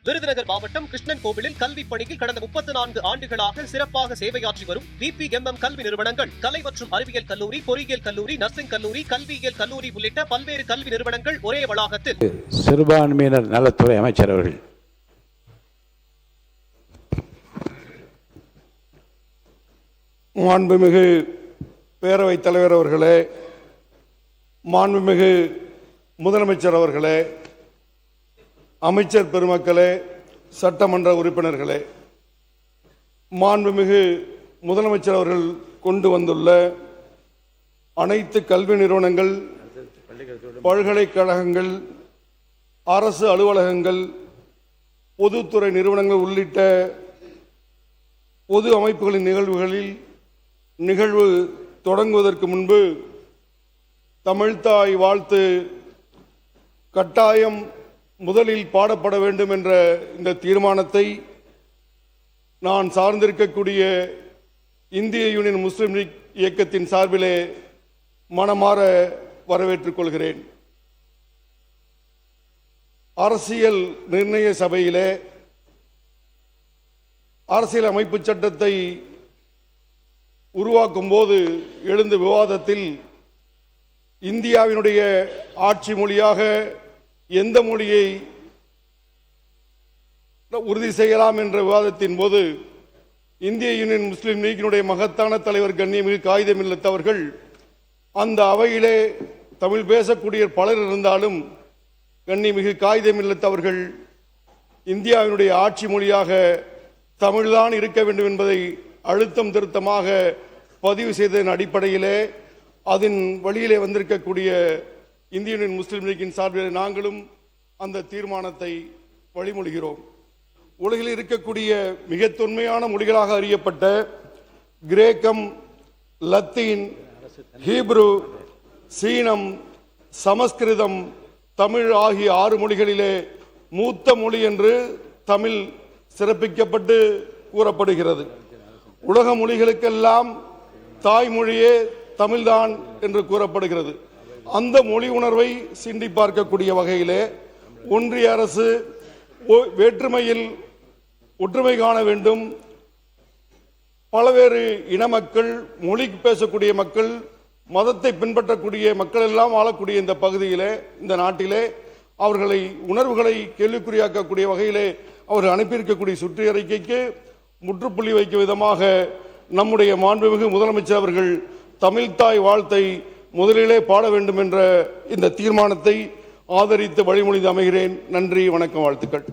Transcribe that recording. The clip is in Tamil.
விருதுநகர் மாவட்டம் கிருஷ்ணன் கோவிலில் கல்வி பணியில் கடந்த 34 ஆண்டுகளாக சிறப்பாக சேவையாற்றி வரும் VPMM கல்வி நிறுவனங்கள், கலை மற்றும் அறிவியல் கல்லூரி, பொறியியல் கல்லூரி, நர்சிங் கல்லூரி, கல்வியியல் கல்லூரி உள்ளிட்ட பல்வேறு கல்வி நிறுவனங்கள் ஒரே வளாகத்தில். சிறுபான்மையினர் நலத்துறை அமைச்சர் அவர்கள். மாண்புமிகு பேரவைத் தலைவர் அவர்களே, மாண்புமிகு முதலமைச்சர் அவர்களே, அமைச்சர் பெருமக்களே, சட்டமன்ற உறுப்பினர்களே, மாண்புமிகு முதலமைச்சர் அவர்கள் கொண்டு வந்துள்ள அனைத்து கல்வி நிறுவனங்கள், பல்கலைக்கழகங்கள், அரசு அலுவலகங்கள், பொதுத்துறை நிறுவனங்கள் உள்ளிட்ட பொது அமைப்புகளின் நிகழ்வு தொடங்குவதற்கு முன்பு தமிழ்த்தாய் வாழ்த்து கட்டாயம் முதலில் பாடப்பட வேண்டும் என்ற இந்த தீர்மானத்தை நான் சார்ந்திருக்கக்கூடிய இந்திய யூனியன் முஸ்லிம் லீக் இயக்கத்தின் சார்பிலே மனமாற வரவேற்றுக் கொள்கிறேன். அரசியல் நிர்ணய சபையிலே அரசியல் அமைப்பு சட்டத்தை உருவாக்கும் போது எழுந்த விவாதத்தில் இந்தியாவினுடைய ஆட்சி மொழியாக எந்த மொழியை உறுதி செய்யலாம் என்ற விவாதத்தின் போது இந்திய யூனியன் முஸ்லிம் லீக்கினுடைய மகத்தான தலைவர் கண்ணியமிகு காகிதம் இல்லத்தவர்கள் அந்த அவையிலே தமிழ் பேசக்கூடிய பலர் இருந்தாலும் கண்ணியமிகு காகிதம் இல்லத்தவர்கள் இந்தியாவினுடைய ஆட்சி மொழியாக தமிழ்தான் இருக்க வேண்டும் என்பதை அழுத்தம் திருத்தமாக பதிவு செய்ததன் அடிப்படையிலே அதன் வழியிலே வந்திருக்கக்கூடிய இந்திய யூனியன் முஸ்லிம் லீக்கின் சார்பில் நாங்களும் அந்த தீர்மானத்தை வழிமொழிகிறோம். உலகில் இருக்கக்கூடிய மிக தொன்மையான மொழிகளாக அறியப்பட்ட கிரேக்கம், லத்தீன், ஹீப்ரு, சீனம், சமஸ்கிருதம், தமிழ் ஆகிய 6 மொழிகளிலே மூத்த மொழி என்று தமிழ் சிறப்பிக்கப்பட்டு கூறப்படுகிறது. உலக மொழிகளுக்கெல்லாம் தாய்மொழியே தமிழ்தான் என்று கூறப்படுகிறது. அந்த மொழி உணர்வை சிண்டி பார்க்கக்கூடிய வகையிலே ஒன்றிய அரசு வேற்றுமையில் ஒற்றுமை காண வேண்டும், பல்வேறு இன மக்கள், மொழி பேசக்கூடிய மக்கள், மதத்தை பின்பற்றக்கூடிய மக்கள் எல்லாம் வாழக்கூடிய இந்த பகுதியிலே, இந்த நாட்டிலே அவர்களை உணர்வுகளை கேள்விக்குறியாக்கக்கூடிய வகையிலே அவர்கள் அனுப்பியிருக்கக்கூடிய சுற்றறிக்கைக்கு முற்றுப்புள்ளி வைக்கும் விதமாக நம்முடைய மாண்புமிகு முதலமைச்சர் அவர்கள் தமிழ்த்தாய் வாழ்த்தை முதலிலே பாட வேண்டும் என்ற இந்த தீர்மானத்தை ஆதரித்து வழிமொழிந்து அமைகிறேன். நன்றி, வணக்கம், வாழ்த்துக்கள்.